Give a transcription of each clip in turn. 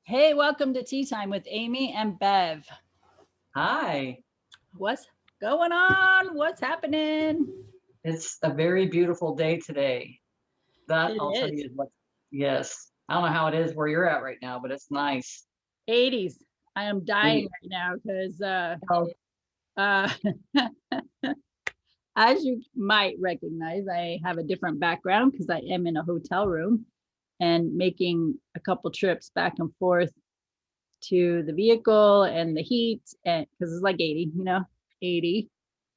Hey, welcome to Tea Time with Amie and Bev. Hi, What's going on? What's happening? it's a very beautiful day today. That It I'll tell is you what, yes. I don't know how it is where you're at right now, but it's nice. 80s. I am dying We, right now because, oh, uh, as you might recognize, I have a different background because I am in a hotel room and making a couple trips back and forth to the vehicle and the heat, and because it's like 80, 80,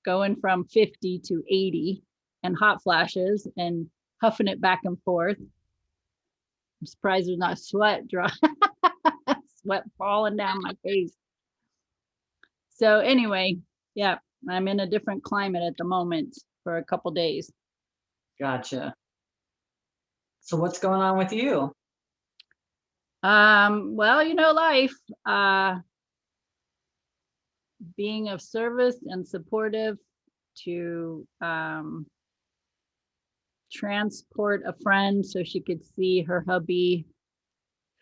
going from 50 to 80 and hot flashes and huffing it back and forth. I'm surprised there's not sweat dry, sweat falling down my face. So anyway, yeah, I'm in a different climate at the moment for a couple days. gotcha. So what's going on with you? Well, life, uh, being of service and supportive to transport a friend so she could see her hubby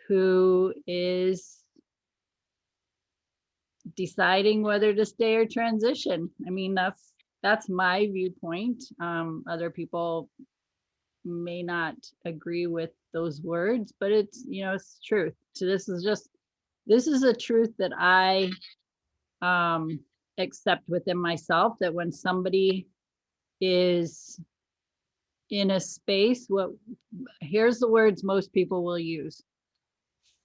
who is deciding whether to stay or transition. I mean, that's my viewpoint. Other people may not agree with those words, but it's truth. So this is a truth that I um accept within myself, that when somebody is in a space, what here's the words most people will use: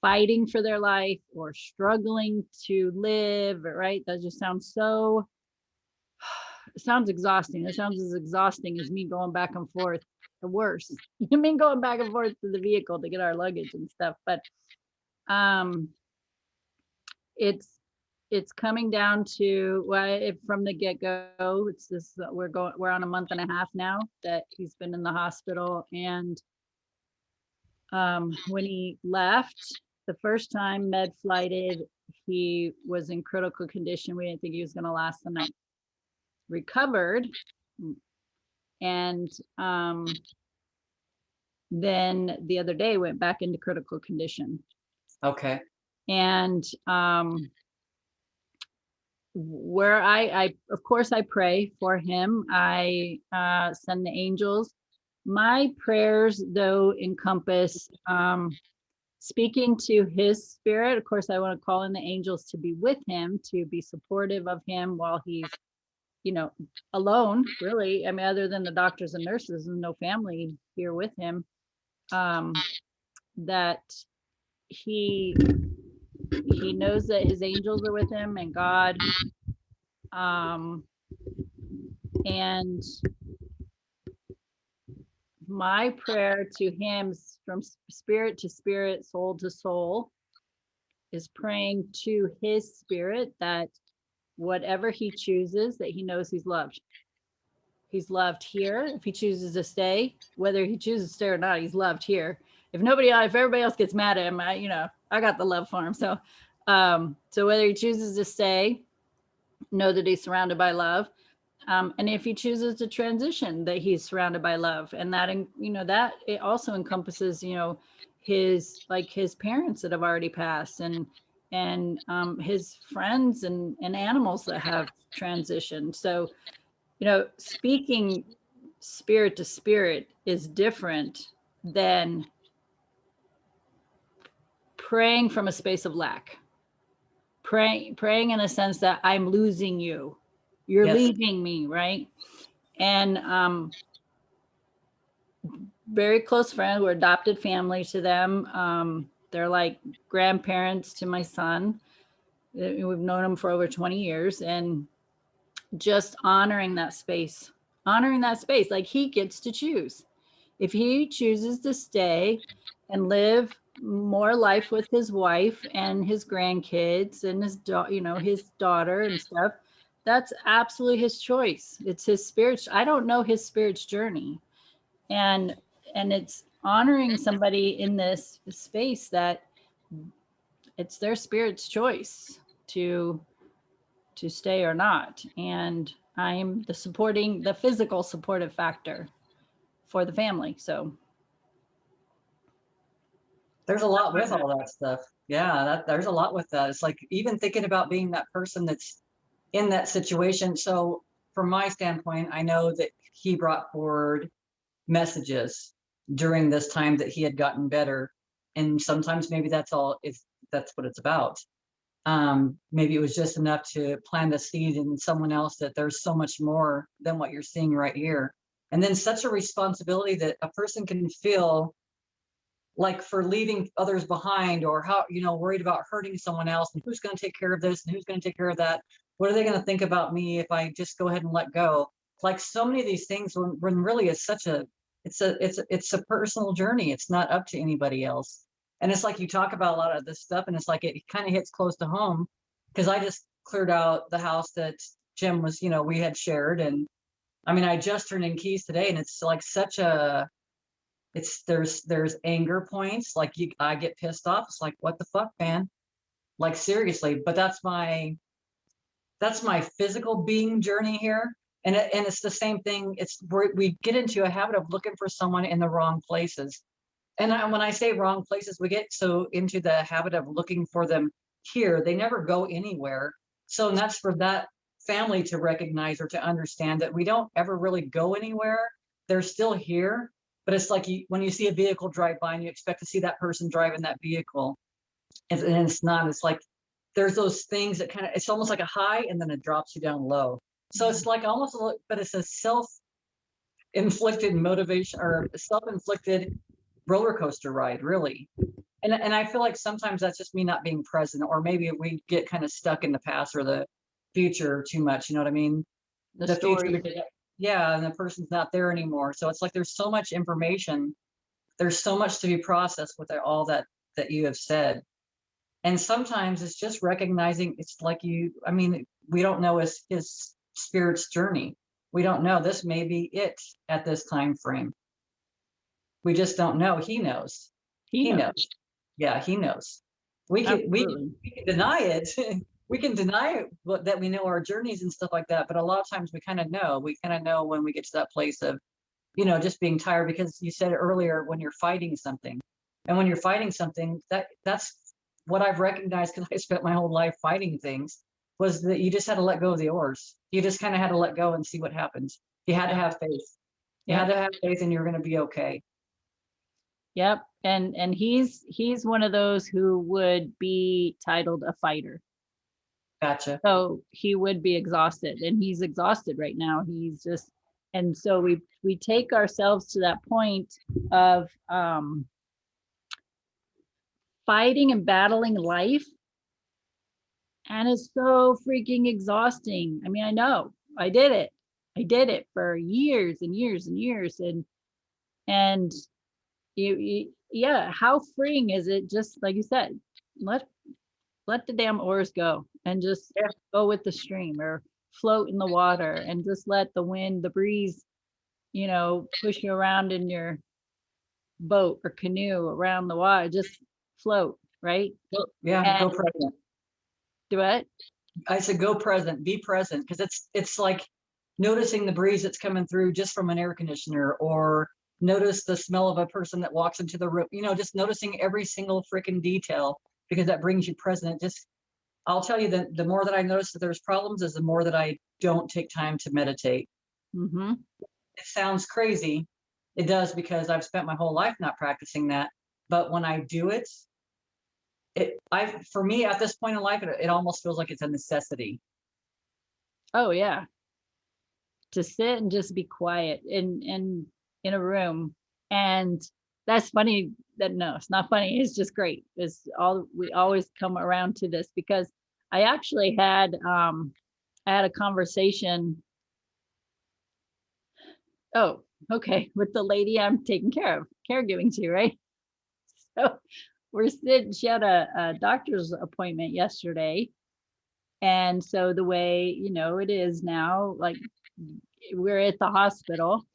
fighting for their life or struggling to live, right? That just sounds so, it sounds exhausting. It sounds as exhausting as me going back and forth, the worst. You mean going back and forth to the vehicle to get our luggage and stuff. But um it's it's coming down to, well, from the get-go, it's this, we're on a month and a half now that he's been in the hospital. And when he left the first time, med flighted, he was in critical condition. We didn't think he was going to last the night. Recovered, and then the other day went back into critical condition. Okay, And where I of course I pray for him. I send the angels. My prayers, though, encompass speaking to his spirit. Of course, I want to call in the angels to be with him, to be supportive of him while he's, you know, alone, really. I mean, other than the doctors and nurses and no family here with him. That he he knows that his angels are with him and God. Um, and my prayer to him, from spirit to spirit, soul to soul, is praying to his spirit that whatever he chooses, that he knows he's loved. He's loved here. If he chooses to stay, whether he chooses to stay or not, he's loved here. If everybody else gets mad at him, I got the love for him. So whether he chooses to stay, know that he's surrounded by love. And if he chooses to transition, that he's surrounded by love. And that it also encompasses, his parents that have already passed, and his friends and animals that have transitioned. So, speaking spirit to spirit is different than praying from a space of lack. Praying in a sense that I'm losing you, you're yes, leaving me, right? And very close friends, we're adopted family to them. They're like grandparents to my son. We've known them for over 20 years, and just honoring that space, like he gets to choose. If he chooses to stay and live more life with his wife and his grandkids and his daughter and stuff, that's absolutely his choice. It's his spirit. I don't know his spirit's journey. And and it's honoring somebody in this space that it's their spirit's choice to stay or not. And I'm the physical supportive factor for the family. So There's a lot with all that stuff. Yeah, there's a lot with that. It's like even thinking about being that person that's in that situation. So from my standpoint, I know that he brought forward messages during this time that he had gotten better. And sometimes maybe that's what it's about. Maybe it was just enough to plant a seed in someone else that there's so much more than what you're seeing right here. And then such a responsibility that a person can feel like for leaving others behind, or how, worried about hurting someone else, and who's going to take care of this and who's going to take care of that. What are they going to think about me if I just go ahead and let go? Like so many of these things, when really it's such a, it's a personal journey. It's not up to anybody else. And it's like you talk about a lot of this stuff, and it's like it kind of hits close to home, because I just cleared out the house that Jim was, we had shared. And I mean, I just turned in keys today, and it's like such a, there's anger points, like I get pissed off. It's like, what the fuck, man? Like seriously. But that's my physical being journey here. And it's the same thing. It's where we get into a habit of looking for someone in the wrong places. And when I say wrong places, we get so into the habit of looking for them here, they never go anywhere. So that's for that family to recognize, or to understand, that we don't ever really go anywhere. They're still here. But it's like when you see a vehicle drive by and you expect to see that person driving that vehicle, and it's not. It's like there's those things that kind of, it's almost like a high and then it drops you down low. So it's like almost a little, but it's a self-inflicted motivation, or a self-inflicted roller coaster ride, really. And I feel like sometimes that's just me not being present, or maybe we get kind of stuck in the past or the future too much. You know what I mean? The The future, story. yeah, and the person's not there anymore. So it's like there's so much information, there's so much to be processed with all that you have said. And sometimes it's just recognizing, it's like I mean, we don't know his spirit's journey. We don't know. This may be it at this time frame. We just don't know. He knows. He He knows. knows. Yeah, he knows. We can we Absolutely. we can deny it. We can deny it, that we know our journeys and stuff like that. But a lot of times we kind of know. We kind of know when we get to that place of, just being tired, because you said earlier, when you're fighting something. And when you're fighting something, that's what I've recognized, because I spent my whole life fighting things, was that you just had to let go of the oars. You just kind of had to let go and see what happens. You had to Yep. have faith. You had Yep. to have faith, and you're going to be okay. Yep. And he's one of those who would be titled a fighter. Gotcha. So he would be exhausted, and he's exhausted right now. He's just, and so we take ourselves to that point of fighting and battling life, and it's so freaking exhausting. I mean, I know I did it for years and years and years, and yeah, how freeing is it? Just like you said, let the damn oars go and just Yeah. go with the stream, or float in the water and just let the wind, the breeze, push you around in your boat or canoe around the water. Just float, right? Yeah. And Go present. do it. I said go present. Be present, because it's like noticing the breeze that's coming through just from an air conditioner, or notice the smell of a person that walks into the room. Just noticing every single freaking detail, because that brings you present. I'll tell you that the more that I notice that there's problems, is the more that I don't take time to meditate. Mm-hmm. It sounds crazy. It does, because I've spent my whole life not practicing that. But when I do it, for me at this point in life, it almost feels like it's a necessity. Oh yeah. To sit and just be quiet in a room. And that's funny. That No, it's not funny. It's just great. We always come around to this, because I actually I had a conversation. Oh, okay, with the lady I'm taking caregiving to, right? So she had a doctor's appointment yesterday. And so the way, it is now, like, we're at the hospital,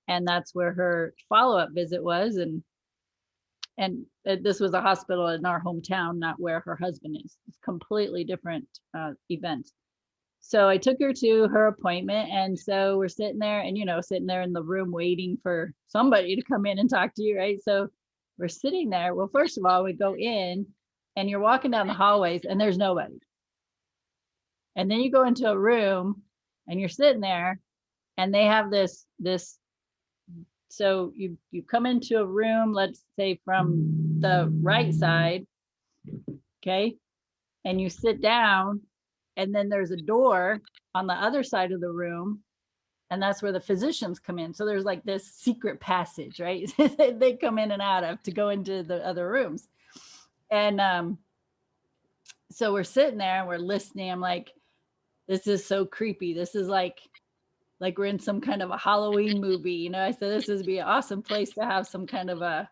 and that's where her follow-up visit was. And this was a hospital in our hometown, not where her husband is. It's completely different event. So I took her to her appointment, and so we're sitting there, and sitting there in the room waiting for somebody to come in and talk to you, right? So we're sitting there. Well, first of all, we go in and you're walking down the hallways and there's nobody. And then you go into a room and you're sitting there and they have this. So you come into a room, let's say from the right side, okay? And you sit down and then there's a door on the other side of the room and that's where the physicians come in. So there's like this secret passage, right? They come in and out of to go into the other rooms. And so we're sitting there and we're listening. I'm like, this is so creepy. This is like we're in some kind of a Halloween movie. You know, I said this would be an awesome place to have some kind of a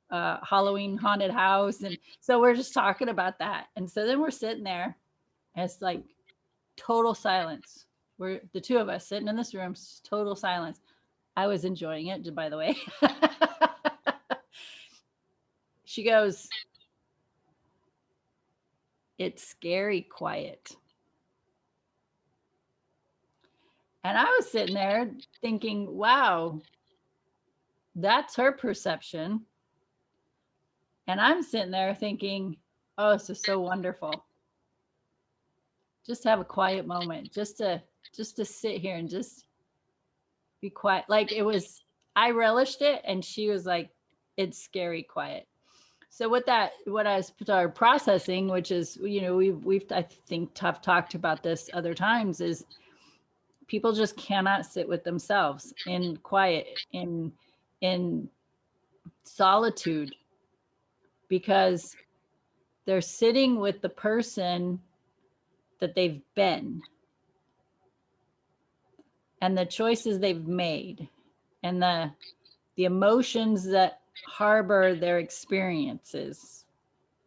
Halloween haunted house. And so we're just talking about that. And so then we're sitting there and it's like total silence. We're the two of us sitting in this room, total silence. I was enjoying it, by the way. She goes, it's scary quiet. And I was sitting there thinking, wow, that's her perception. And I'm sitting there thinking, oh, this is so wonderful. Just have a quiet moment, just to sit here and just be quiet. Like it was, I relished it. And she was like, it's scary quiet. So what I started processing, which is, you know, we've I think have talked about this other times, is people just cannot sit with themselves in quiet, in solitude, because they're sitting with the person that they've been and the choices they've made and the emotions that harbor their experiences,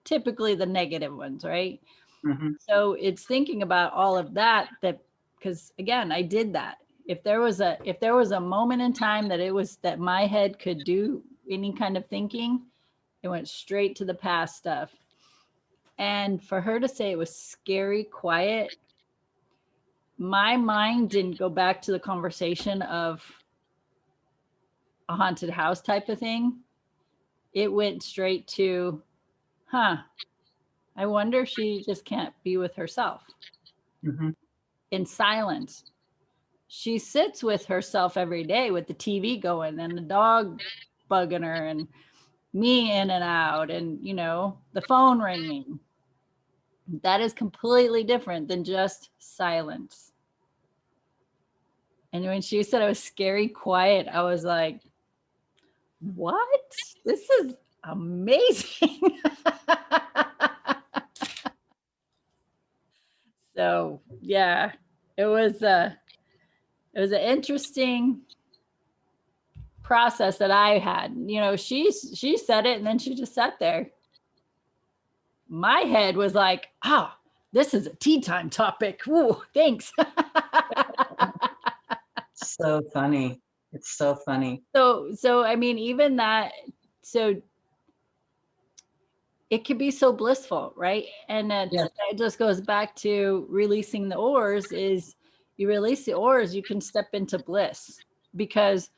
typically the negative ones, right? Mm-hmm. So it's thinking about all of that, because again, I did that. If there was a moment in time that my head could do any kind of thinking, it went straight to the past stuff. And for her to say it was scary quiet, my mind didn't go back to the conversation of a haunted house type of thing. It went straight to, I wonder if she just can't be with herself. Mm-hmm. In silence. She sits with herself every day with the TV going and the dog bugging her and me in and out and, you know, the phone ringing. That is completely different than just silence. And when she said it was scary quiet, I was like, what? This is amazing. So yeah, it was an interesting process that I had. You know, she said it and then she just sat there. My head was like, oh, this is a tea time topic. Ooh, thanks. So funny. It's so funny. So I mean, even that, so it could be so blissful, right? And it just goes back to releasing the oars. Is you release the oars, you can step into bliss because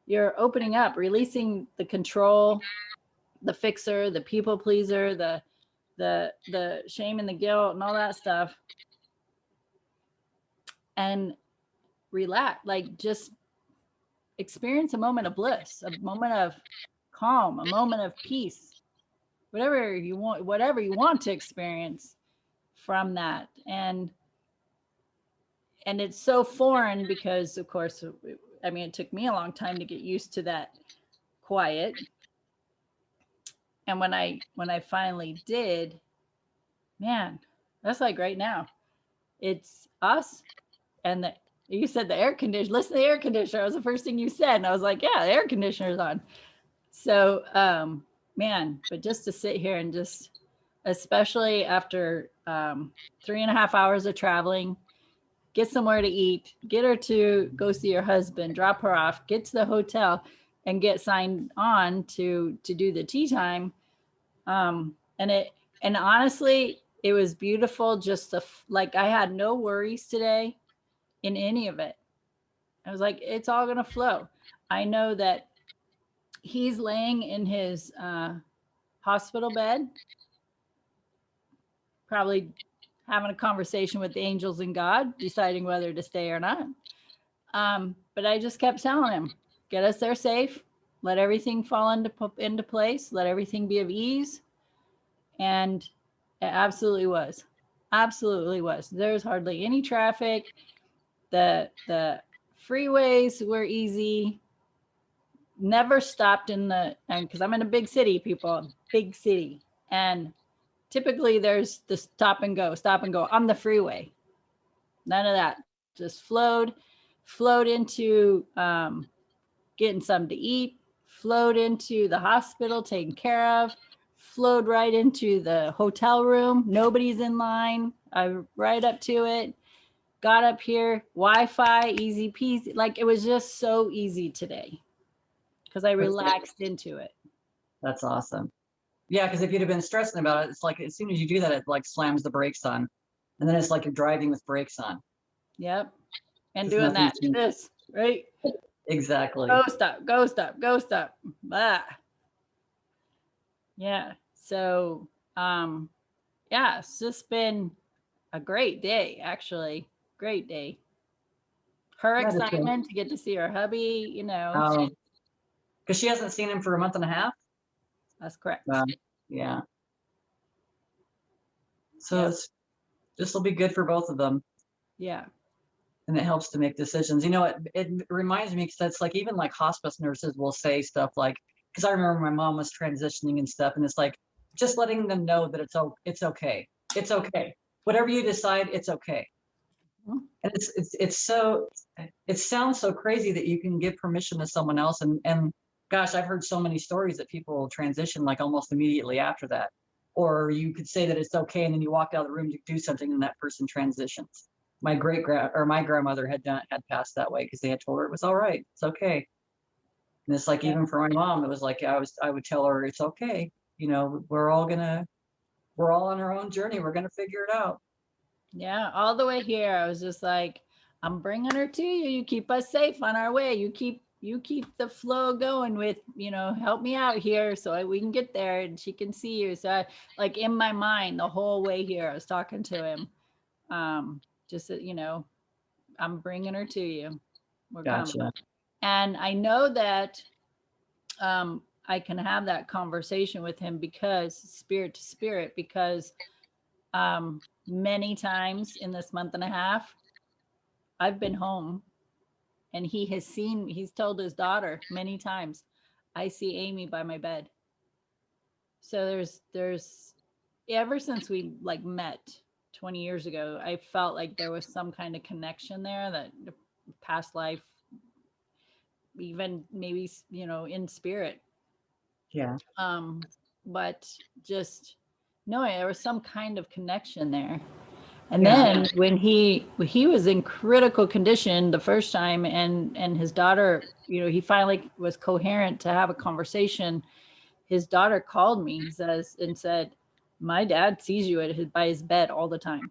you're opening up, releasing the control, the fixer, the people pleaser, the shame and the guilt and all that stuff, and relax, like just experience a moment of bliss, a moment of calm, a moment of peace, whatever you want to experience from that. And it's so foreign because of course, I mean, it took me a long time to get used to that quiet. And when I finally did, man, that's like right now. It's us and you said the air conditioner. Listen to the air conditioner. That was the first thing you said. And I was like, yeah, the air conditioner's on. So man, but just to sit here and just, especially after 3.5 hours of traveling, get somewhere to eat, get her to go see her husband, drop her off, get to the hotel and get signed on to do the tea time. And honestly, it was beautiful. Just like I had no worries today in any of it. I was like, it's all going to flow. I know that he's laying in his hospital bed, probably having a conversation with the angels and God, deciding whether to stay or not. But I just kept telling him, get us there safe, let everything fall into place, let everything be of ease. And it absolutely was. Absolutely was. There's hardly any traffic. The freeways were easy. Never stopped in the, and because I'm in a big city, people, big city. And typically there's the stop and go on the freeway. None of that. Just flowed into getting something to eat, flowed into the hospital, taken care of, flowed right into the hotel room. Nobody's in line. I right up to it. Got up here, Wi-Fi, easy peasy. Like it was just so easy today because I relaxed into it. That's awesome. Yeah, because if you'd have been stressing about it, it's like as soon as you do that, it like slams the brakes on, and then it's like you're driving with brakes on. Yep. And There's doing that, nothing to- this, right? Exactly. Go stop, go stop, go stop. Blah. Yeah. So, yeah, it's just been a great day, actually. Great day. Her That is good. excitement to get to see her hubby, you know. Because she hasn't seen him for a month and a half. That's correct. Yeah. So Yep. this will be good for both of them. Yeah. And it helps to make decisions. You know, it reminds me, because it's like even like hospice nurses will say stuff like, because I remember my mom was transitioning and stuff, and it's like just letting them know that it's okay. It's okay. Whatever you decide, it's okay. Mhm. And it's so, it sounds so crazy that you can give permission to someone else, and gosh, I've heard so many stories that people transition like almost immediately after that. Or you could say that it's okay, and then you walk out of the room to do something, and that person transitions. My my grandmother had passed that way because they had told her it was all right, it's okay. And it's like, Yeah. even for my mom, it was like I would tell her it's okay. You know, we're all on our own journey. We're gonna figure it out. Yeah. All the way here, I was just like, I'm bringing her to you. You keep us safe on our way. You keep the flow going with, help me out here so we can get there and she can see you. So I, like in my mind, the whole way here, I was talking to him. Just that, I'm bringing her to you. We're coming. Gotcha. And I know that I can have that conversation with him because spirit to spirit, because many times in this month and a half, I've been home and he's told his daughter many times, I see Amie by my bed. So there's ever since we like met 20 years ago, I felt like there was some kind of connection there, that the past life, even maybe, in spirit. Yeah. But just knowing there was some kind of connection there. And Yeah. then when he was in critical condition the first time, and his daughter, he finally was coherent to have a conversation. His daughter called me, he says, and said, my dad sees you by his bed all the time.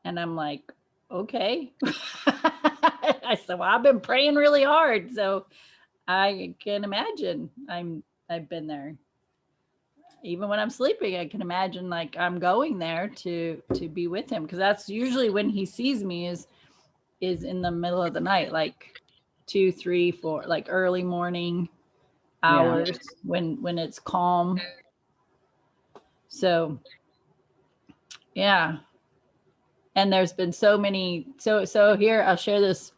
And I'm like, okay. I said, well, I've been praying really hard, so I can imagine I've been there. Even when I'm sleeping, I can imagine like I'm going there to be with him, because that's usually when he sees me is in the middle of the night, like 2, 3, 4, like early morning hours, when it's calm. So yeah. And there's been so many, so here I'll share this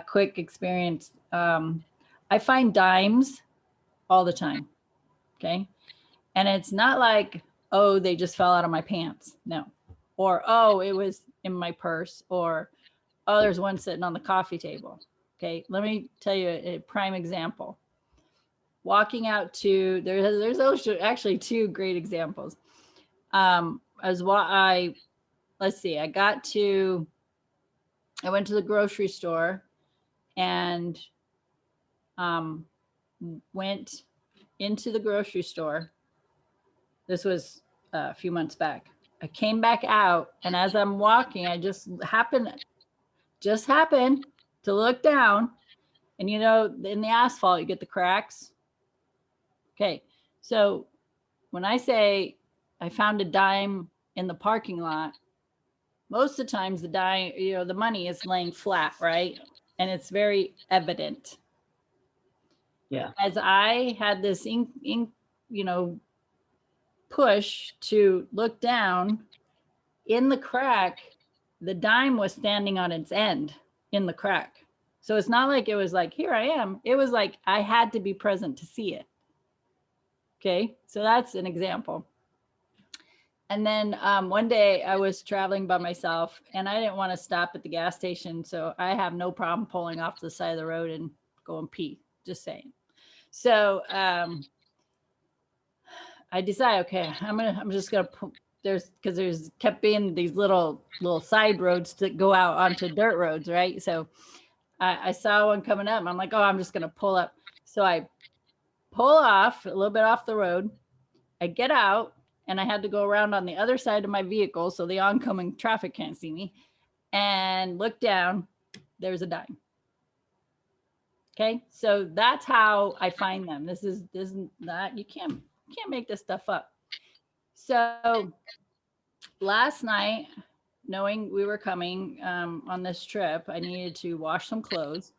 quick experience. I find dimes all the time. Okay. And it's not like, oh, they just fell out of my pants. No. Or, oh, it was in my purse. Or, oh, there's one sitting on the coffee table. Okay. Let me tell you a prime example. Walking out to, there's actually two great examples. As what let's see, I went to the grocery store and went into the grocery store. This was a few months back. I came back out, and as I'm walking, I just happened to look down, And you know, in the asphalt, you get the cracks. Okay. So when I say I found a dime in the parking lot, most of the times the dime, you know, the money is laying flat, right? And it's very evident. Yeah. As I had this you know, push to look down in the crack, the dime was standing on its end in the crack. So it's not like it was like, here I am. It was like I had to be present to see it. Okay. So that's an example. And then one day I was traveling by myself and I didn't want to stop at the gas station. So I have no problem pulling off to the side of the road and going pee, just saying. So I decide, okay, I'm just gonna put, there's kept being these little side roads that go out onto dirt roads, right? So I saw one coming up and I'm like, oh, I'm just gonna pull up. So I pull off a little bit off the road. I get out and I had to go around on the other side of my vehicle so the oncoming traffic can't see me, and look down, there's a dime. Okay, so that's how I find them. This is not, you can't make this stuff up. So last night, knowing we were coming on this trip, I needed to wash some clothes.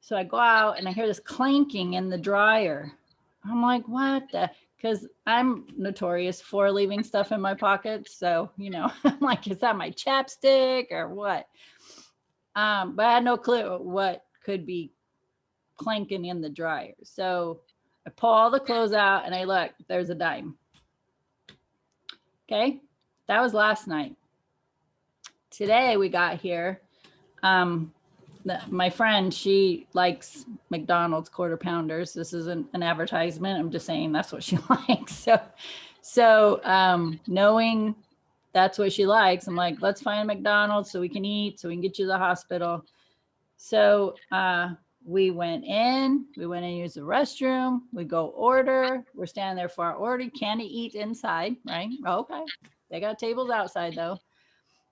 So I go out and I hear this clanking in the dryer. I'm like, what the? Because I'm notorious for leaving stuff in my pockets. So, you know, I'm like, is that my chapstick or what? But I had no clue what could be clanking in the dryer. So I pull all the clothes out and I look, there's a dime. Okay. That was last night. Today we got here. My friend, she likes McDonald's quarter pounders. This isn't an advertisement. I'm just saying that's what she likes. So knowing that's what she likes, I'm like, let's find a McDonald's so we can eat, so we can get you to the hospital. So we went in, use the restroom, we go order, we're standing there for our order, can't eat inside, right? Okay. They got tables outside though.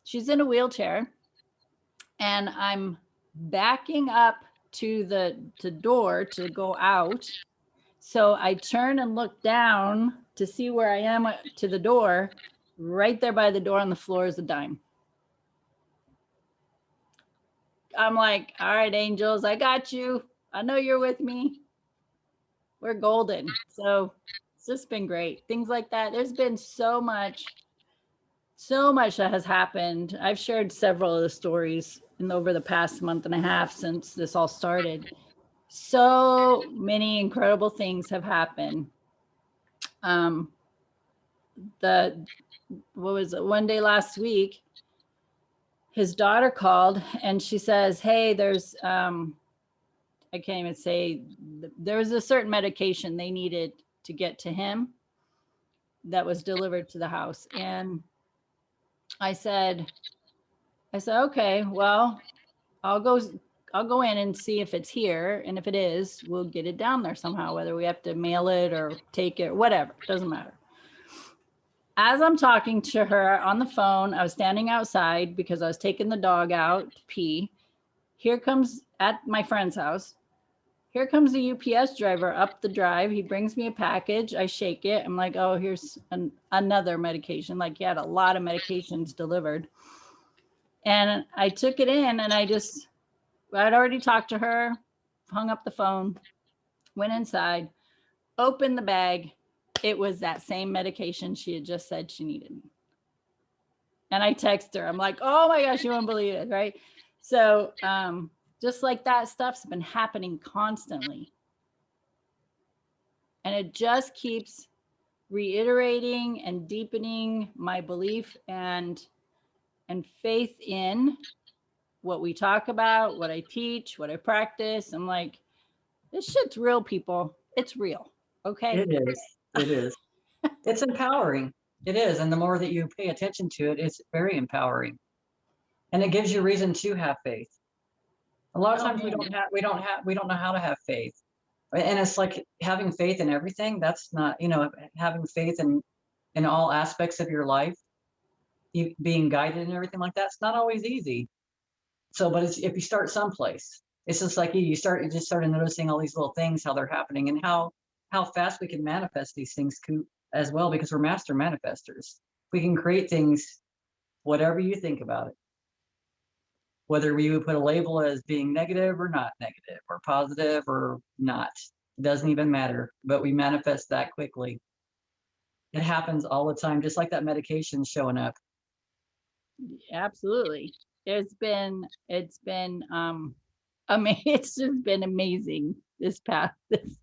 She's in a wheelchair and I'm backing up to the door to go out. So I turn and look down to see where I am to the door. Right there by the door on the floor is a dime. I'm like, all right, angels, I got you. I know you're with me. We're golden. So it's just been great. Things like that. There's been so much that has happened. I've shared several of the stories over the past month and a half since this all started. So many incredible things have happened. What was it? One day last week, his daughter called and she says, hey, there's I can't even say, there was a certain medication they needed to get to him that was delivered to the house. And I said, okay, well, I'll go in and see if it's here. And if it is, we'll get it down there somehow, whether we have to mail it or take it, whatever, doesn't matter. As I'm talking to her on the phone, I was standing outside because I was taking the dog out to pee. Here comes, at my friend's house, here comes the UPS driver up the drive. He brings me a package. I shake it. I'm like, oh, here's another medication. Like he had a lot of medications delivered. And I took it in and I'd already talked to her, hung up the phone, went inside, opened the bag. It was that same medication she had just said she needed. And I text her. I'm like, oh my gosh, you won't believe it, right? So just like that stuff's been happening constantly. And it just keeps reiterating and deepening my belief and faith in what we talk about, what I teach, what I practice. I'm like, this shit's real, people. It's real. Okay. It is. It is. It's empowering. It is. And the more that you pay attention to it, it's very empowering. And it gives you reason to have faith. A lot of times we don't know how to have faith. And it's like having faith in everything. That's not, having faith in all aspects of your life, being guided and everything like that. It's not always easy. So, but if you start someplace, it's just like you just started noticing all these little things, how they're happening, and how fast we can manifest these things as well, because we're master manifestors. We can create things, whatever you think about it, whether we would put a label as being negative or not negative, or positive or not. It doesn't even matter, but we manifest that quickly. It happens all the time, just like that medication showing up. Absolutely. It's been it's just been amazing this this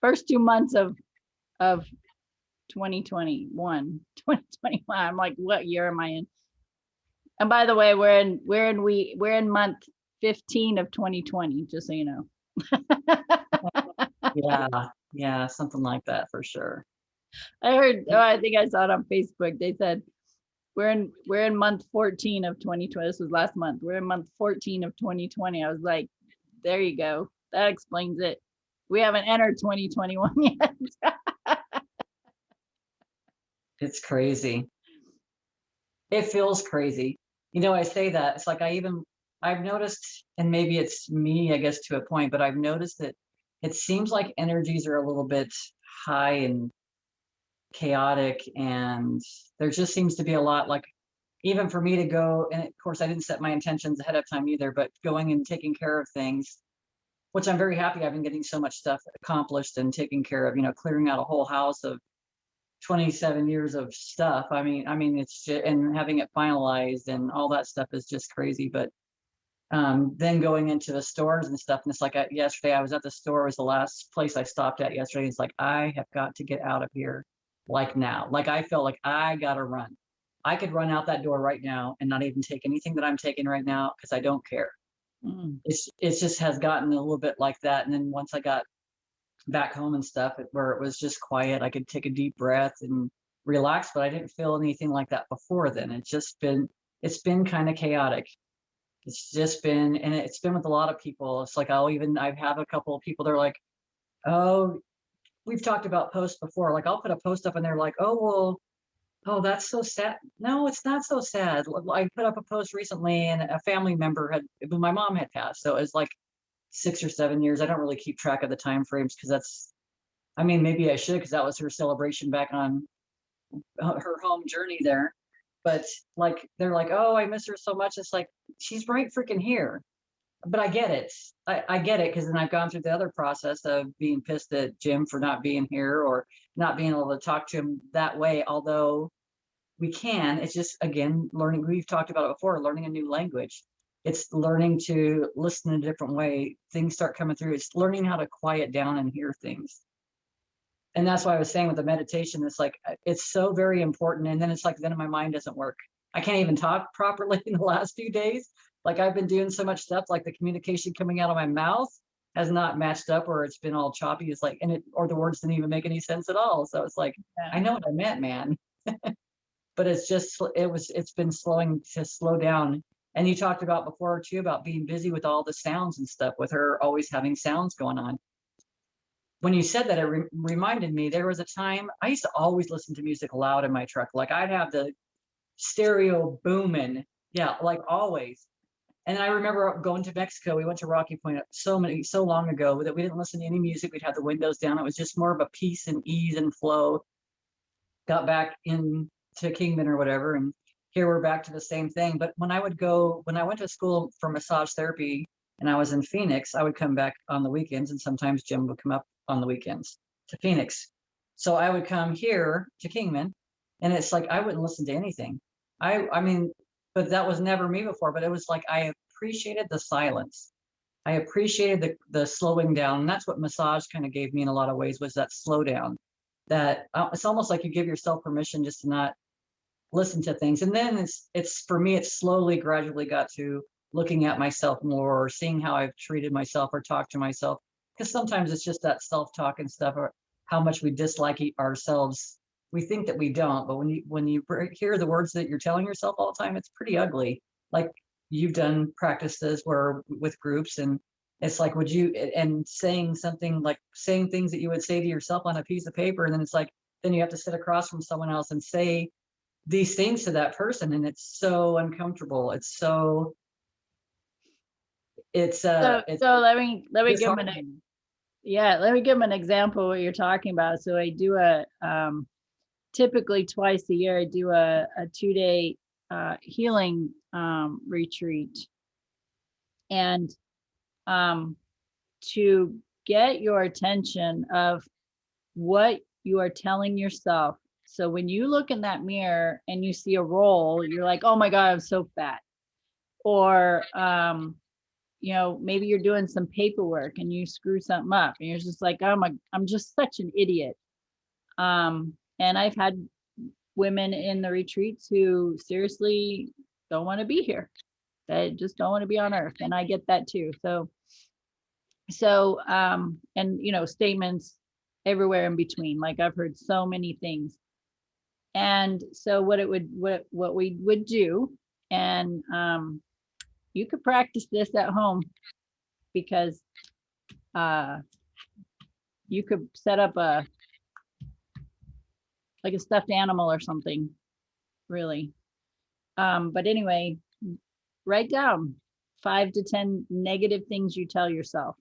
first 2 months of 2021. 2021. I'm like, what year am I in? And by the way, we're in month 15 of 2020, just so you know. Yeah, yeah, something like that for sure. I heard, oh, I think I saw it on Facebook. They said we're in month 14 of 2020. This was last month. We're in month 14 of 2020. I was like, there you go. That explains it. We haven't entered 2021 yet. It's crazy. It feels crazy. I say that. It's like I've noticed, and maybe it's me, I guess, to a point, but I've noticed that it seems like energies are a little bit high and chaotic, and there just seems to be a lot, like, even for me to go, and of course I didn't set my intentions ahead of time either, but going and taking care of things, which I'm very happy. I've been getting so much stuff accomplished and taken care of, clearing out a whole house of 27 years of stuff. I mean, it's just, and having it finalized and all that stuff is just crazy. But then going into the stores and stuff, and it's like yesterday I was at the store. It was the last place I stopped at yesterday. It's like, I have got to get out of here, like now. Like, I felt like I gotta run. I could run out that door right now and not even take anything that I'm taking right now, because I don't care. Mm. It's just has gotten a little bit like that. And then once I got back home and stuff, where it was just quiet, I could take a deep breath and relax, but I didn't feel anything like that before then. It's been kind of chaotic. It's just been, and it's been with a lot of people. It's like I've had a couple of people, they're like, oh, we've talked about posts before. Like, I'll put a post up and they're like, oh, well, oh, that's so sad. No, it's not so sad. I put up a post recently, and a family member my mom had passed. So it was like 6 or 7 years. I don't really keep track of the time frames, because I mean, maybe I should, because that was her celebration back on her home journey there. But like, they're like, oh, I miss her so much. It's like, she's right freaking here. But I get it. I get it, because then I've gone through the other process of being pissed at Jim for not being here, or not being able to talk to him that way. Although we can, it's just, again, learning. We've talked about it before, learning a new language. It's learning to listen in a different way. Things start coming through. It's learning how to quiet down and hear things. And that's why I was saying with the meditation, it's like, it's so very important. And then it's like, then my mind doesn't work. I can't even talk properly in the last few days. Like, I've been doing so much stuff, like the communication coming out of my mouth has not matched up, or it's been all choppy. It's like, or the words didn't even make any sense at all. So it's like, I know what I meant, man. But it's been slow down. And you talked about before too, about being busy with all the sounds and stuff, with her always having sounds going on. When you said that, it reminded me, there was a time I used to always listen to music loud in my truck. Like, I'd have the stereo booming. Yeah, like, always. And I remember going to Mexico. We went to Rocky Point so long ago, that we didn't listen to any music. We'd have the windows down. It was just more of a peace and ease and flow. Got back into Kingman or whatever, and here we're back to the same thing. But when I went to school for massage therapy, and I was in Phoenix, I would come back on the weekends, and sometimes Jim would come up on the weekends to Phoenix. So I would come here to Kingman, and it's like, I wouldn't listen to anything. I mean, but that was never me before. But it was like, I appreciated the silence. I appreciated the slowing down. And that's what massage kind of gave me in a lot of ways, was that slow down. That it's almost like you give yourself permission just to not listen to things. And then it's for me, it's slowly, gradually got to looking at myself more, or seeing how I've treated myself or talked to myself. Because sometimes it's just that self-talk and stuff, or how much we dislike ourselves. We think that we don't, but when you hear the words that you're telling yourself all the time, it's pretty ugly. Like, you've done practices where with groups, and it's like, saying something, like saying things that you would say to yourself on a piece of paper, and then it's like, then you have to sit across from someone else and say these things to that person, and it's so uncomfortable. So let me give them disheartening. let me give them an example of what you're talking about. So I do a typically twice a year, I do a 2-day healing retreat. And to get your attention of what you are telling yourself. So when you look in that mirror and you see a roll, you're like, oh my God, I'm so fat. Or, maybe you're doing some paperwork and you screw something up and you're just like, oh my, I'm just such an idiot. And I've had women in the retreats who seriously don't want to be here. They just don't want to be on earth. And I get that too. So, and statements everywhere in between. Like I've heard so many things. And so what we would do, and you could practice this at home, because you could set up like a stuffed animal or something, really. But anyway, write down 5 to 10 negative things you tell yourself.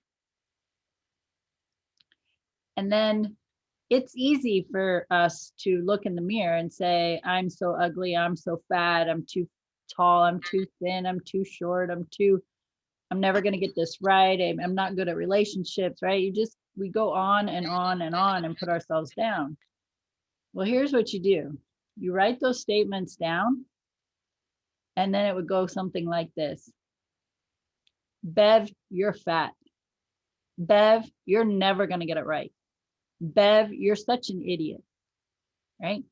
And then it's easy for us to look in the mirror and say, I'm so ugly, I'm so fat, I'm too tall, I'm too thin, I'm too short, I'm never going to get this right, I'm not good at relationships, right? We go on and on and on and put ourselves down. Well, here's what you do. You write those statements down, and then it would go something like this. Bev, you're fat. Bev, you're never going to get it right. Bev, you're such an idiot, right?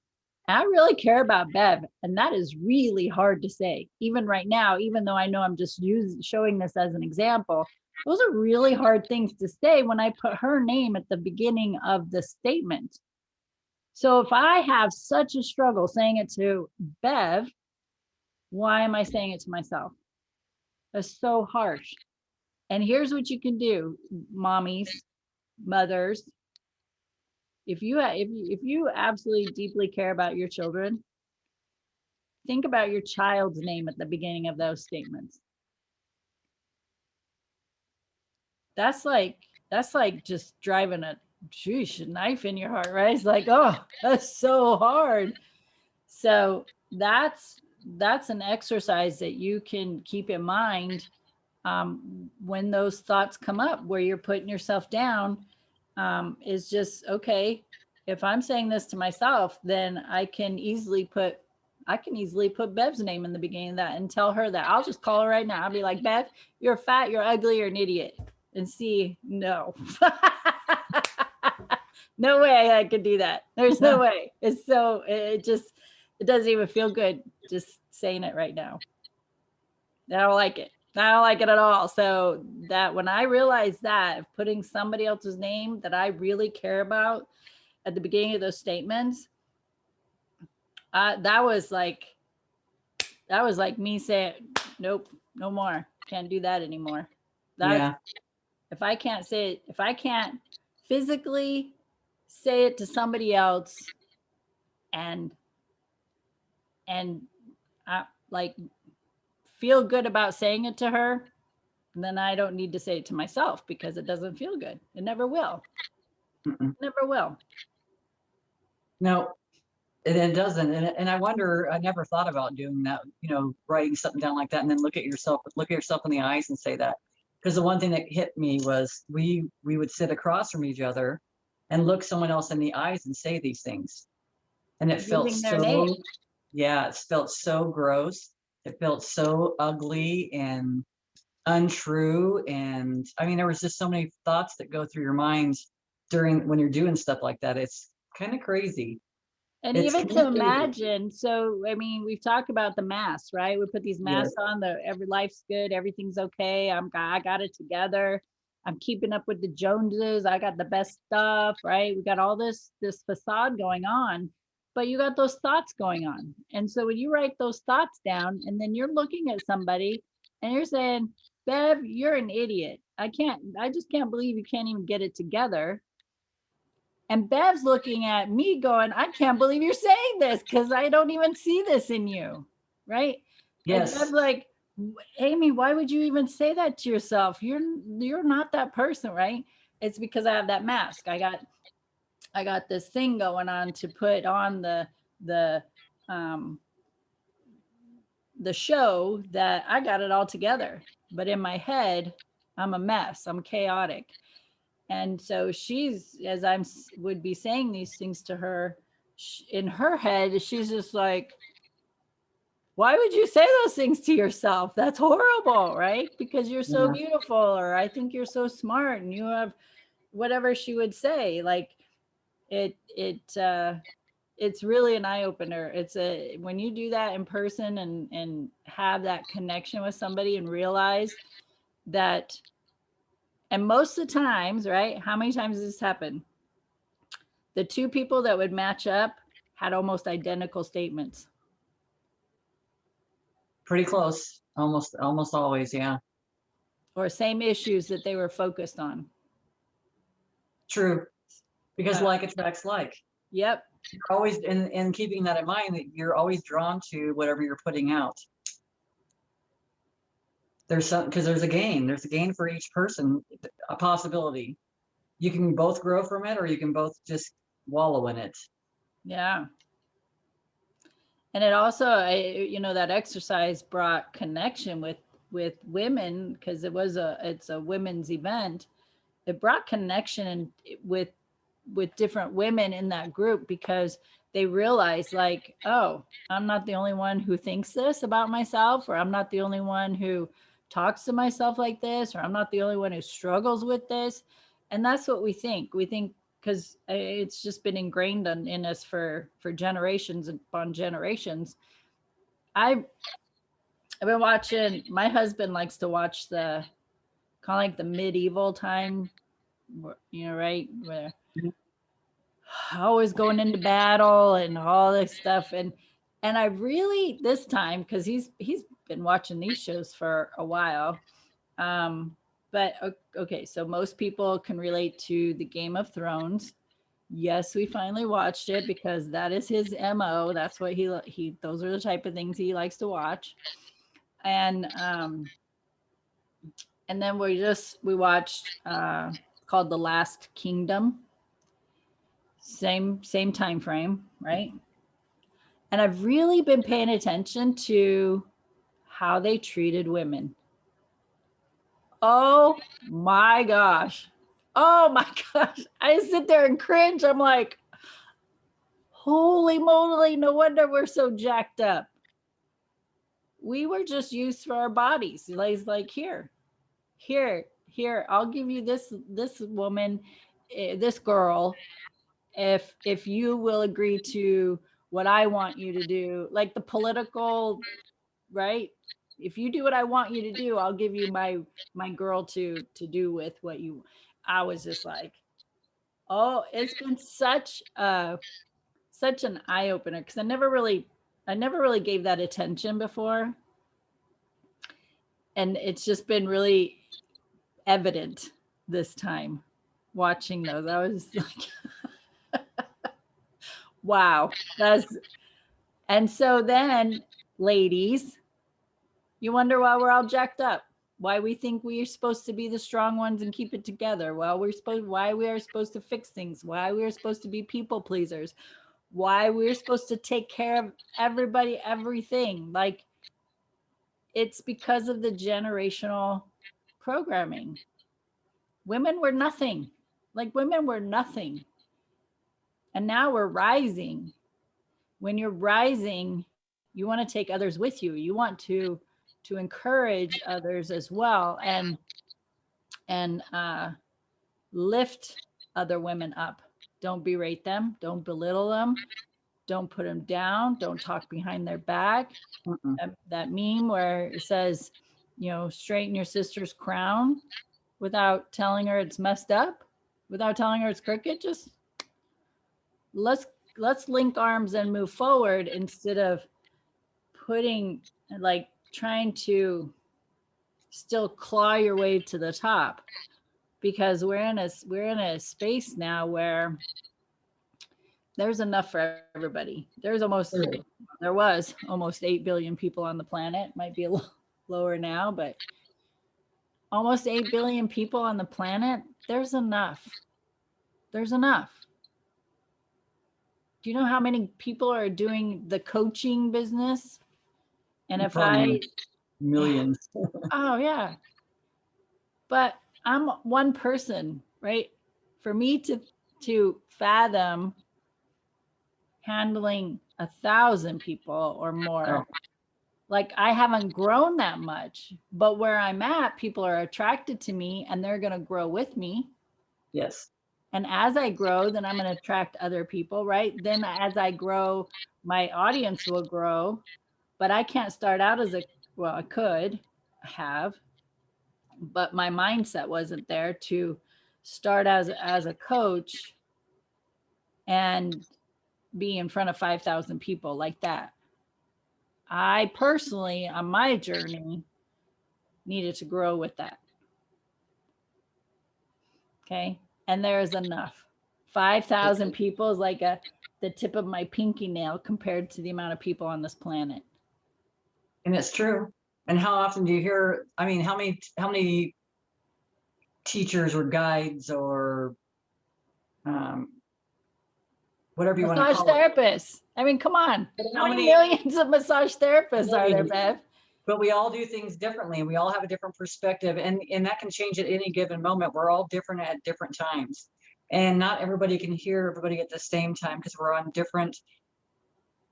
I really care about Bev, and that is really hard to say. Even right now, even though I know I'm just showing this as an example, those are really hard things to say when I put her name at the beginning of the statement. So if I have such a struggle saying it to Bev, why am I saying it to myself? That's so harsh. And here's what you can do, mommies, mothers. If you absolutely deeply care about your children, think about your child's name at the beginning of those statements. That's like just driving a knife in your heart, right? It's like, oh, that's so hard. So that's an exercise that you can keep in mind when those thoughts come up where you're putting yourself down. Is just, okay, if I'm saying this to myself, then I can easily put Bev's name in the beginning of that and tell her that. I'll just call her right now. I'll be like, Bev, you're fat, you're ugly, you're an idiot. And see, no. No way I could do that. There's no way. It doesn't even feel good just saying it right now. I don't like it. I don't like it at all. So that when I realized that putting somebody else's name that I really care about at the beginning of those statements, that was like me saying, nope, no more. Can't do that anymore. Yeah. If I can't say it, if I can't physically say it to somebody else and like feel good about saying it to her, then I don't need to say it to myself, because it doesn't feel good. It never will. Never will. No, it doesn't. And I wonder, I never thought about doing that, writing something down like that, and then look at yourself in the eyes and say that. Because the one thing that hit me was we would sit across from each other and look someone else in the eyes and say these things. And it felt so, yeah, it felt so gross. It felt so ugly and untrue. And I mean, there was just so many thoughts that go through your minds when you're doing stuff like that. It's kind of crazy. And even to imagine, so I mean, we've talked about the masks, right? We put these masks on, every life's good, everything's okay. I got it together. I'm keeping up with the Joneses. I got the best stuff, right? We got all this facade going on, but you got those thoughts going on. And so when you write those thoughts down, and then you're looking at somebody and you're saying, Bev, you're an idiot. I just can't believe you can't even get it together. And Bev's looking at me going, I can't believe you're saying this, because I don't even see this in you, right? Yes. And Bev's like, Amie, why would you even say that to yourself? You're not that person, right? It's because I have that mask. I got this thing going on to put on the um the show that I got it all together. But in my head, I'm a mess. I'm chaotic. And so she's, as I'm would be saying these things to her, in her head, she's just like, why would you say those things to yourself? That's horrible, right? Because you're so Yeah. beautiful, or I think you're so smart, and you have whatever she would say. Like it's really an eye opener. It's a when you do that in person and have that connection with somebody and realize that, and most of the times, right? How many times has this happened? The two people that would match up had almost identical statements Pretty close. Almost always. Yeah. or same issues that they were focused on. True. Because Uh, like attracts like. yep. You're always in keeping that in mind that you're always drawn to whatever you're putting out. There's some because there's a gain for each person, a possibility. You can both grow from it or you can both just wallow in it. Yeah. And it also, that exercise brought connection with women because it's a women's event. It brought connection and with different women in that group because they realized like, oh, I'm not the only one who thinks this about myself, or I'm not the only one who talks to myself like this, or I'm not the only one who struggles with this. And that's what we think. We think because it's just been ingrained in us for generations upon generations. I've been watching. My husband likes to watch the kind of like the medieval time, right, where always going into battle and all this stuff. And I really this time because he's been watching these shows for a while. um but okay, so most people can relate to the Game of Thrones. Yes, we finally watched it because that is his MO. That's what he those are the type of things he likes to watch. And then we watched called The Last Kingdom. Same time frame, right? And I've really been paying attention to how they treated women. Oh my gosh. Oh my gosh. I sit there and cringe. I'm like, holy moly, no wonder we're so jacked up. We were just used for our bodies. Like here, I'll give you this woman, this girl, if you will agree to what I want you to do, like the political, right? If you do what I want you to do, I'll give you my girl to do with what you. I was just like, oh, it's been such an eye opener because I never really gave that attention before, and it's just been really evident this time watching those. I was like, wow, that's and so then, ladies, you wonder why we're all jacked up. Why we think we are supposed to be the strong ones and keep it together. Why we are supposed to fix things. Why we are supposed to be people pleasers. Why we're supposed to take care of everybody, everything. Like it's because of the generational programming. Women were nothing. Like women were nothing. And now we're rising. When you're rising, you want to take others with you. You want to encourage others as well and lift other women up. Don't berate them. Don't belittle them. Don't put them down. Don't talk behind their back. Mm-mm. That meme where it says, straighten your sister's crown without telling her it's messed up, without telling her it's crooked. Just let's let's link arms and move forward instead of putting like trying to still claw your way to the top because we're in a space now where there's enough for everybody. There was almost 8 billion people on the planet. Might be a little. lower now, but almost 8 billion people on the planet. There's enough. There's enough. Do you know how many people are doing the coaching business? And if I, Probably millions. oh yeah, but I'm one person, right? For me to fathom handling 1,000 people or more, Oh, like I haven't grown that much, but where I'm at, people are attracted to me and they're going to grow with me. yes. And as I grow, then I'm going to attract other people, right? Then as I grow, my audience will grow, but I can't start out as a, well, I could have, but my mindset wasn't there to start as a coach and be in front of 5,000 people like that. I personally, on my journey, needed to grow with that. Okay. And there is enough. 5,000 people is like the tip of my pinky nail compared to the amount of people on this planet. And it's true. And how often do you hear, I mean, how many teachers or guides or um, whatever you want to Massage call it, therapists. I mean, come on. but How how many many millions of massage therapists are there, millions? Bev? But we all do things differently, and we all have a different perspective, and that can change at any given moment. We're all different at different times, and not everybody can hear everybody at the same time because we're on different.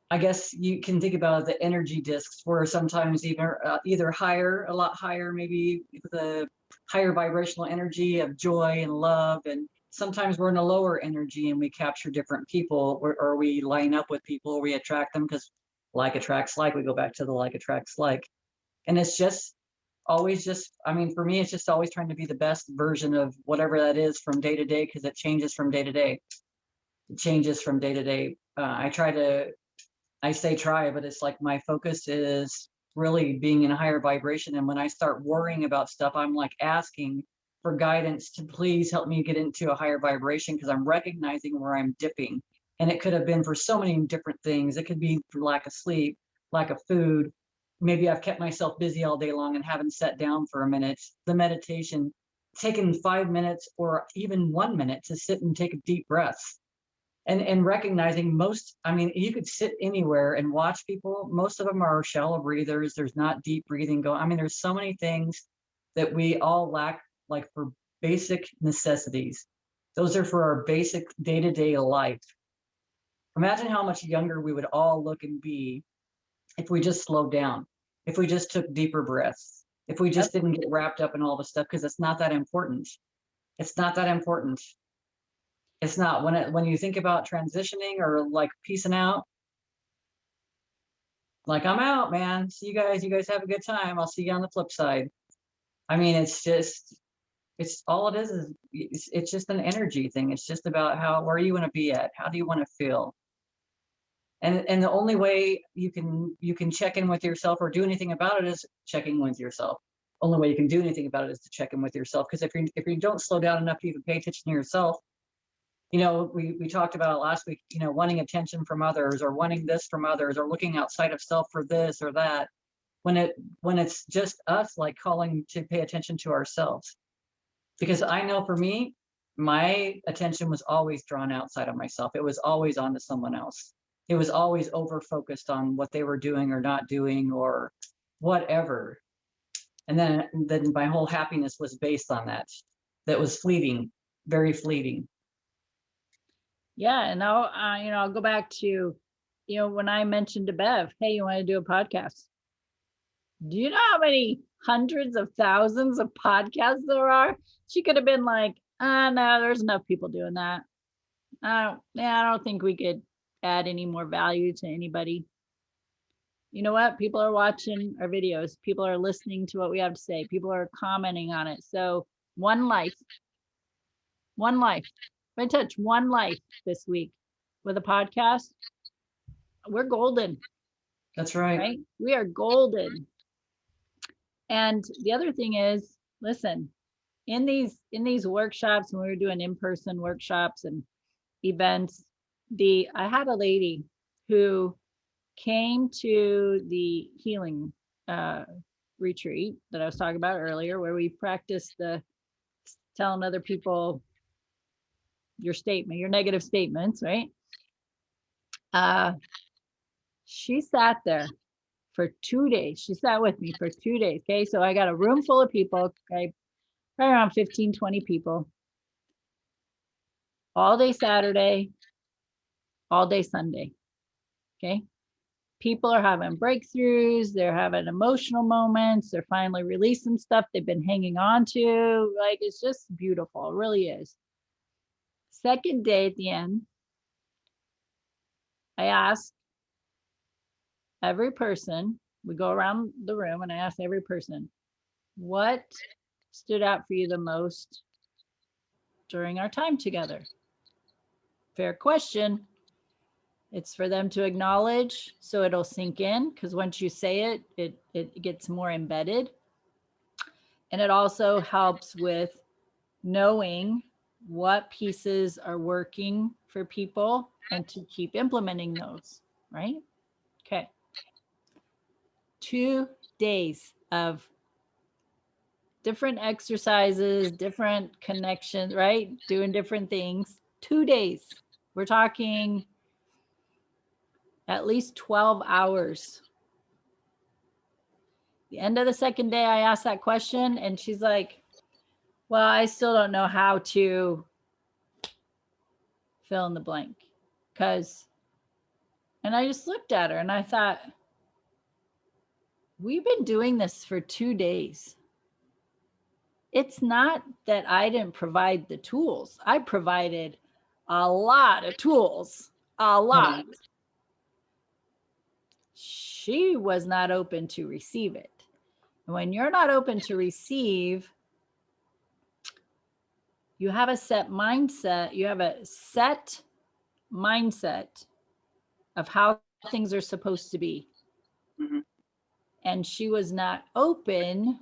I guess you can think about the energy discs, where sometimes either higher, a lot higher, maybe the higher vibrational energy of joy and love, and sometimes we're in a lower energy and we capture different people, or we line up with people, or we attract them because like attracts like. We go back to the like attracts like, and it's just always just, I mean, for me, it's just always trying to be the best version of whatever that is from day to day, because it changes from day to day. It changes from day to day. I say try, but it's like my focus is really being in a higher vibration. And when I start worrying about stuff, I'm like asking for guidance to please help me get into a higher vibration, because I'm recognizing where I'm dipping. And it could have been for so many different things. It could be for lack of sleep, lack of food. Maybe I've kept myself busy all day long and haven't sat down for a minute. The meditation, taking 5 minutes or even 1 minute to sit and take a deep breath, and recognizing most, I mean, you could sit anywhere and watch people. Most of them are shallow breathers. There's not deep breathing going. I mean, there's so many things that we all lack, like for basic necessities. Those are for our basic day-to-day life. Imagine how much younger we would all look and be if we just slowed down, if we just took deeper breaths, if we just didn't get wrapped up in all the stuff, because it's not that important. It's not that important. It's not. When you think about transitioning or like peacing out, like, I'm out, man. See you guys. You guys have a good time. I'll see you on the flip side. I mean, it's all it is it's just an energy thing. It's just about where you want to be at. How do you want to feel? And the only way you can check in with yourself or do anything about it is checking with yourself. Only way you can do anything about it is to check in with yourself. Because if you don't slow down enough to even pay attention to yourself, we talked about it last week, wanting attention from others, or wanting this from others, or looking outside of self for this or that, when it's just us, like calling to pay attention to ourselves. Because I know for me, my attention was always drawn outside of myself. It was always onto someone else. It was always over focused on what they were doing or not doing or whatever. And then my whole happiness was based on that. That was fleeting, very fleeting. Yeah. And now, I'll go back to, when I mentioned to Bev, hey, you want to do a podcast? Do you know how many hundreds of thousands of podcasts there are? She could have been like, no, there's enough people doing that. I don't think we could add any more value to anybody. You know what? People are watching our videos. People are listening to what we have to say. People are commenting on it. So one life, one life. If I touch one life this week with a podcast, we're golden, That's right. right? We are golden. And the other thing is, listen, in these workshops, when we were doing in-person workshops and events, I had a lady who came to the healing retreat that I was talking about earlier, where we practice the telling other people your statement, your negative statements, right? She sat there for 2 days. She sat with me for 2 days. Okay. So I got a room full of people, okay, probably around 15, 20 people, all day Saturday, all day Sunday. Okay. People are having breakthroughs, they're having emotional moments, they're finally releasing stuff they've been hanging on to. Like, it's just beautiful. It really is. Second day at the end, I asked every person, we go around the room and I ask every person, what stood out for you the most during our time together? Fair question. It's for them to acknowledge so it'll sink in, because once you say it, it gets more embedded. And it also helps with knowing what pieces are working for people and to keep implementing those, right? Okay. 2 days of different exercises, different connections, right? Doing different things. 2 days. We're talking at least 12 hours. The end of the second day, I asked that question, and she's like, well, I still don't know how to fill in the blank. And I just looked at her and I thought, we've been doing this for 2 days. It's not that I didn't provide the tools. I provided a lot of tools, a lot. She was not open to receive it. And when you're not open to receive, you have a set mindset. You have a set mindset of how things are supposed to be. Mm-hmm. And she was not open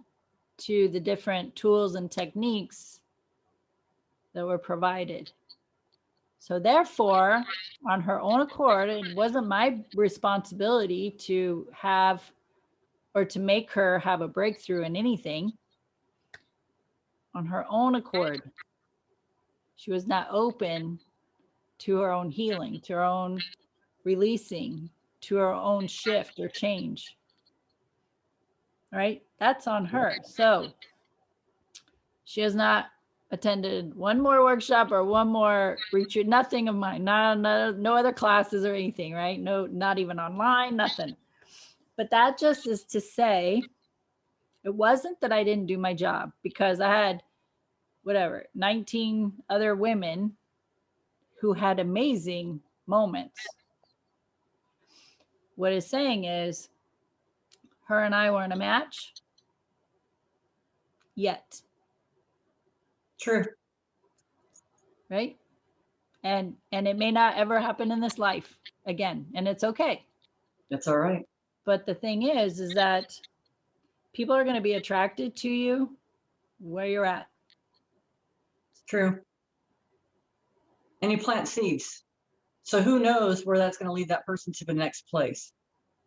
to the different tools and techniques that were provided. So therefore, on her own accord, it wasn't my responsibility to have or to make her have a breakthrough in anything. On her own accord, she was not open to her own healing, to her own releasing, to her own shift or change. Right? That's on her. So she has not attended one more workshop or one more retreat, nothing of mine, no other classes or anything, right? No, not even online, nothing. But that just is to say, it wasn't that I didn't do my job, because I had 19 other women who had amazing moments. What it's saying is, her and I weren't a match yet. True. Right? And it may not ever happen in this life again, and it's okay. That's all right. But the thing is that people are going to be attracted to you where you're at. It's true. And you plant seeds. So who knows where that's going to lead that person to the next place?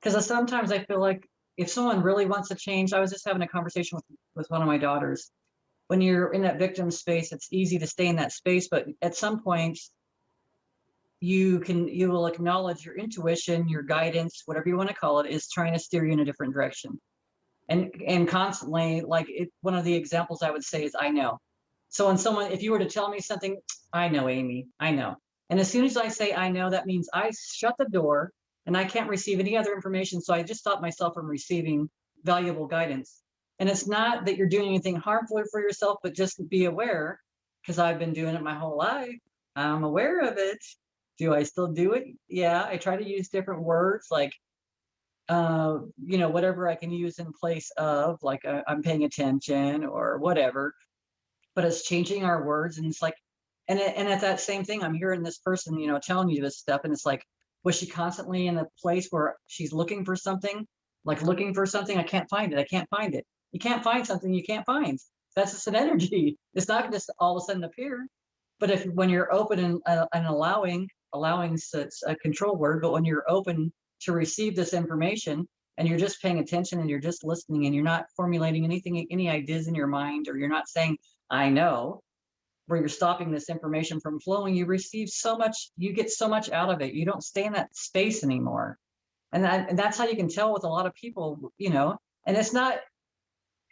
Because sometimes I feel like if someone really wants to change, I was just having a conversation with one of my daughters. When you're in that victim space, it's easy to stay in that space, but at some point you will acknowledge your intuition, your guidance, whatever you want to call it, is trying to steer you in a different direction. And constantly, like one of the examples I would say is, I know. So when if you were to tell me something, I know, Amy, I know. And as soon as I say I know, that means I shut the door and I can't receive any other information. So I just stop myself from receiving valuable guidance. And it's not that you're doing anything harmful for yourself, but just be aware, because I've been doing it my whole life. I'm aware of it. Do I still do it? Yeah, I try to use different words like, whatever I can use in place of, like, I'm paying attention or whatever, but it's changing our words. And it's like, and at that same thing, I'm hearing this person, telling you this stuff. And it's like, was she constantly in a place where she's looking for something, like looking for something? I can't find it. I can't find it. You can't find something you can't find. That's just an energy. It's not going to all of a sudden appear. But when you're open and allowing such a control word, but when you're open to receive this information, and you're just paying attention and you're just listening and you're not formulating anything, any ideas in your mind, or you're not saying, I know, where you're stopping this information from flowing, you receive so much, you get so much out of it. You don't stay in that space anymore. And that's how you can tell with a lot of people, and it's not,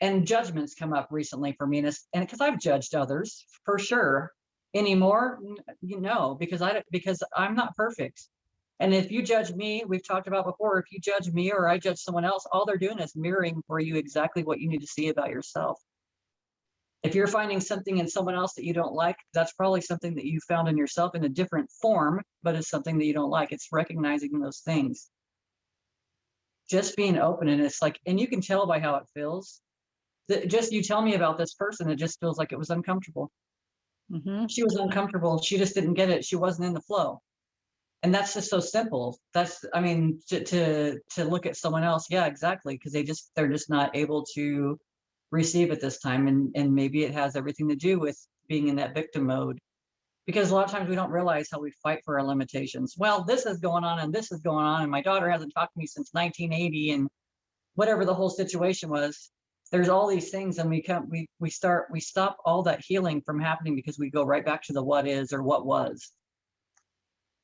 and judgments come up recently for me, and because I've judged others for sure. Anymore, because I'm not perfect. And if you judge me, we've talked about before, if you judge me or I judge someone else, all they're doing is mirroring for you exactly what you need to see about yourself. If you're finding something in someone else that you don't like, that's probably something that you found in yourself in a different form, but it's something that you don't like. It's recognizing those things. Just being open, and it's like, and you can tell by how it feels. Just you tell me about this person, it just feels like it was uncomfortable. She was uncomfortable. She just didn't get it. She wasn't in the flow. And that's just so simple. That's, I mean, to look at someone else, yeah, exactly, because they're just not able to receive at this time, and maybe it has everything to do with being in that victim mode. Because a lot of times we don't realize how we fight for our limitations. Well, this is going on and this is going on, and my daughter hasn't talked to me since 1980, and whatever the whole situation was. There's all these things, and we stop all that healing from happening because we go right back to the what is or what was.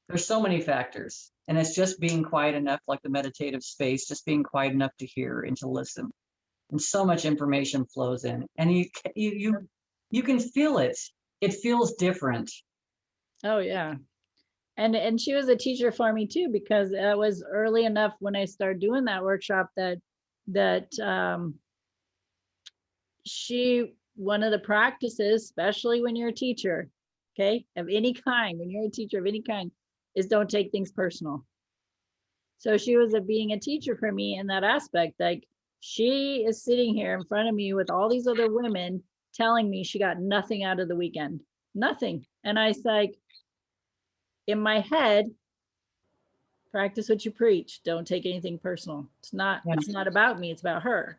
There's so many factors, and it's just being quiet enough, like the meditative space, just being quiet enough to hear and to listen. And so much information flows in, and you can feel it. It feels different. Oh yeah. And she was a teacher for me too, because it was early enough when I started doing that workshop that one of the practices, especially when you're a teacher, okay, of any kind, when you're a teacher of any kind, is don't take things personal. So she was being a teacher for me in that aspect. Like, she is sitting here in front of me with all these other women telling me she got nothing out of the weekend, nothing. And I was like, in my head, practice what you preach. Don't take anything personal. It's not about me, it's about her.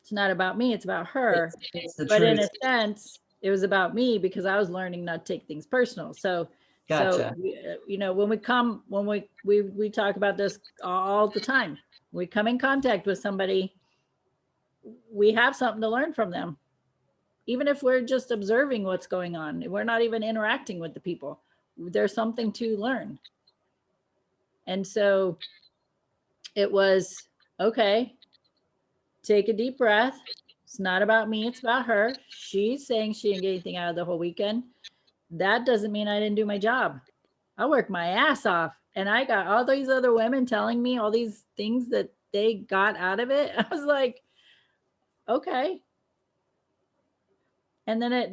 It's not about me, it's about her. It's the But truth. in a sense, it was about me because I was learning not to take things personal. So Gotcha. when we talk about this all the time, we come in contact with somebody, we have something to learn from them. Even if we're just observing what's going on, we're not even interacting with the people, there's something to learn. And so it was, okay, take a deep breath. It's not about me, it's about her. She's saying she didn't get anything out of the whole weekend. That doesn't mean I didn't do my job. I worked my ass off, and I got all these other women telling me all these things that they got out of it. I was like, okay. And then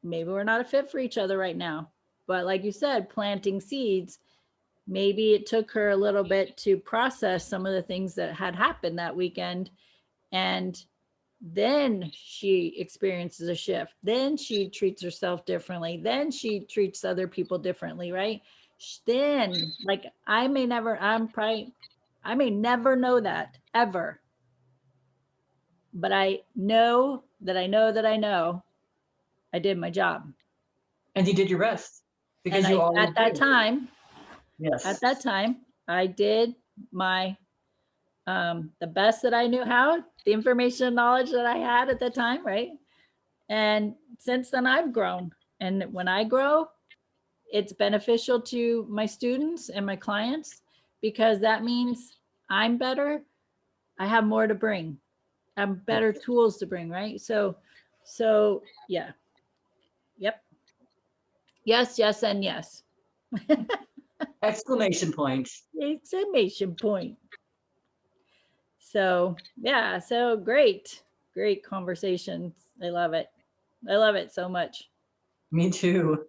maybe we're not a fit for each other right now. But like you said, planting seeds, maybe it took her a little bit to process some of the things that had happened that weekend. And then she experiences a shift. Then she treats herself differently. Then she treats other people differently, right? Then, like, I may never know that ever. But I know that I did my job. And you did your best because And you always at that do. time, Yes. I did my the best that I knew how, the information and knowledge that I had at the time, right? And since then I've grown. And when I grow, it's beneficial to my students and my clients, because that means I'm better. I have more to bring. I have better tools to bring, right? So yeah. Yep. Yes, yes, and yes. Exclamation points. Exclamation point. So yeah, so great conversations. I love it. I love it so much. Me too.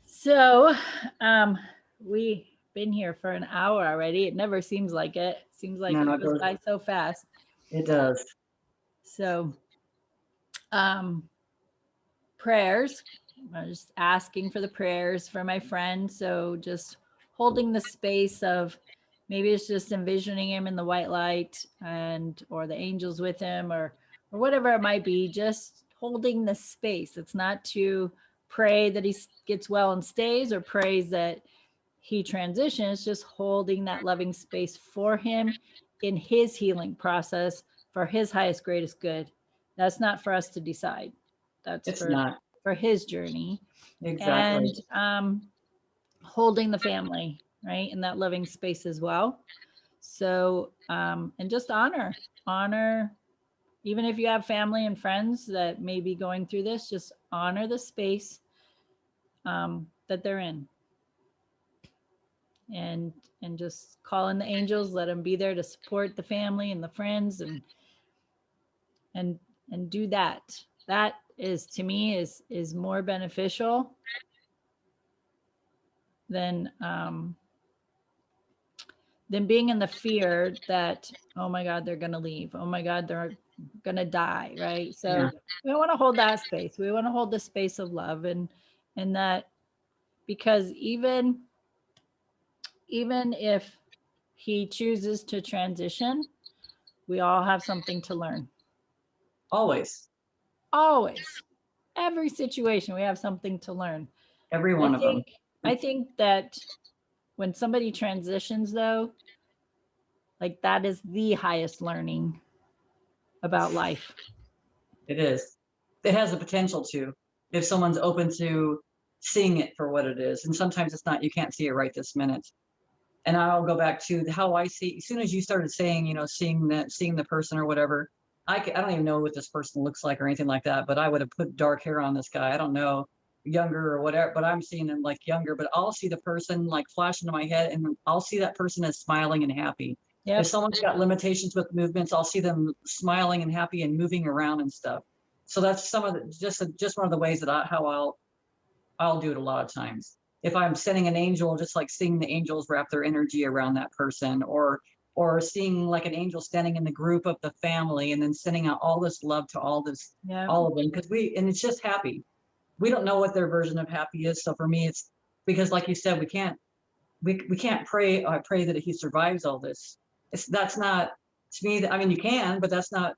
So we've been here for an hour already. It never seems like it. Seems like No, it goes by so fast. it does. So prayers. I'm just asking for the prayers for my friend. So just holding the space of, maybe it's just envisioning him in the white light, or the angels with him, or whatever it might be, just holding the space. It's not to pray that he gets well and stays, or prays that he transitions, just holding that loving space for him in his healing process for his highest, greatest good. That's not for us to decide. That's It's not. for his journey. Exactly. And holding the family, right, in that loving space as well. So, and just honor, even if you have family and friends that may be going through this, just honor the space that they're in, and just call in the angels, let them be there to support the family and the friends, and and do that. That is, to me, is more beneficial than being in the fear that, oh my God, they're gonna leave. Oh my God, they're gonna die, right? Yeah. So we want to hold that space. We want to hold the space of love, and that, because even if he chooses to transition, we all have something to learn. Always. Always. Every situation we have something to learn. Every I one of them. think I think that when somebody transitions, though, like, that is the highest learning about life. It is. It has the potential to, if someone's open to seeing it for what it is. And sometimes it's not, you can't see it right this minute. And I'll go back to how I see, as soon as you started saying, seeing the person or whatever, I don't even know what this person looks like or anything like that, but I would have put dark hair on this guy. I don't know, younger or whatever, but I'm seeing him like younger, but I'll see the person like flash into my head, and I'll see that person as smiling and happy. If Yep. someone's got limitations with movements, I'll see them smiling and happy and moving around and stuff. So that's some of the, just one of the ways that how I'll do it a lot of times. If I'm sending an angel, just like seeing the angels wrap their energy around that person, or seeing like an angel standing in the group of the family and then sending out all this love to Yep. all of them, because and it's just happy. We don't know what their version of happy is. So for me, it's because, like you said, we can't pray. I pray that he survives all this. That's not, to me. I mean, you can, but that's not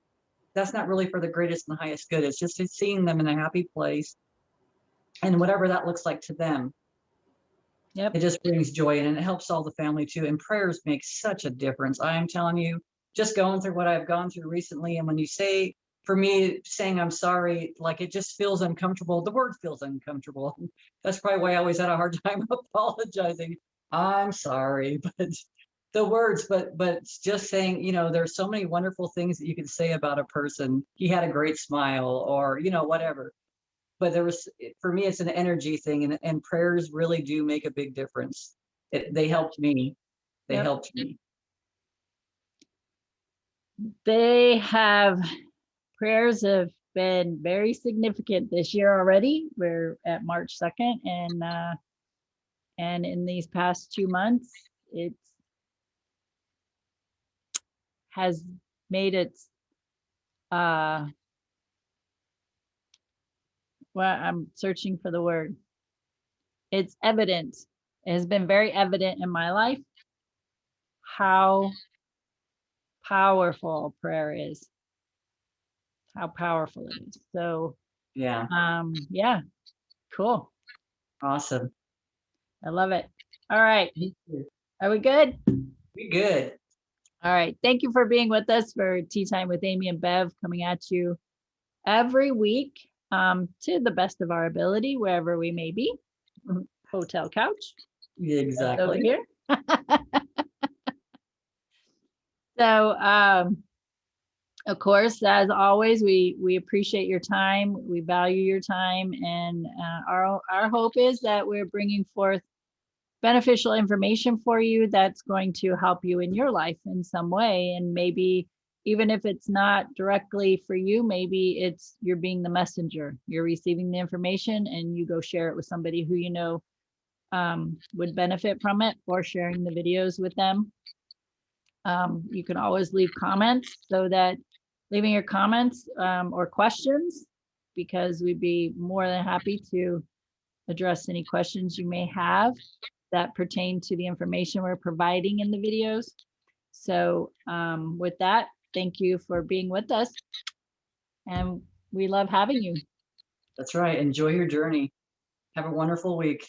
really for the greatest and highest good. It's just seeing them in a happy place, and whatever that looks like to them, Yep. it just brings joy, and it helps all the family too. And prayers make such a difference. I am telling you, just going through what I've gone through recently. And when you say, for me, saying I'm sorry, like, it just feels uncomfortable. The word feels uncomfortable. That's probably why I always had a hard time apologizing. I'm sorry, but the words, but just saying, there's so many wonderful things that you can say about a person. He had a great smile, or, whatever. But for me, it's an energy thing, and prayers really do make a big difference. They helped me. They Yep. helped me. Prayers have been very significant this year already. We're at March 2nd, and in these past 2 months, it has made its well, I'm searching for the word. It's evident. It has been very evident in my life how powerful prayer is. How powerful it is. So, Yeah, yeah, cool. awesome. I love it. All right. Me too. Are we good? We good. All right. Thank you for being with us for Tea Time with Amie and Bev, coming at you every week, to the best of our ability, wherever we may be. Hotel couch. Yeah, That's over exactly. here. So, of course, as always, we appreciate your time. We value your time, and our hope is that we're bringing forth beneficial information for you that's going to help you in your life in some way. And maybe even if it's not directly for you, maybe you're being the messenger. You're receiving the information, and you go share it with somebody who would benefit from it, or sharing the videos with them. You can always leave comments, so that leaving your comments or questions, because we'd be more than happy to address any questions you may have that pertain to the information we're providing in the videos. So with that, thank you for being with us, and we love having you. That's right. Enjoy your journey. Have a wonderful week.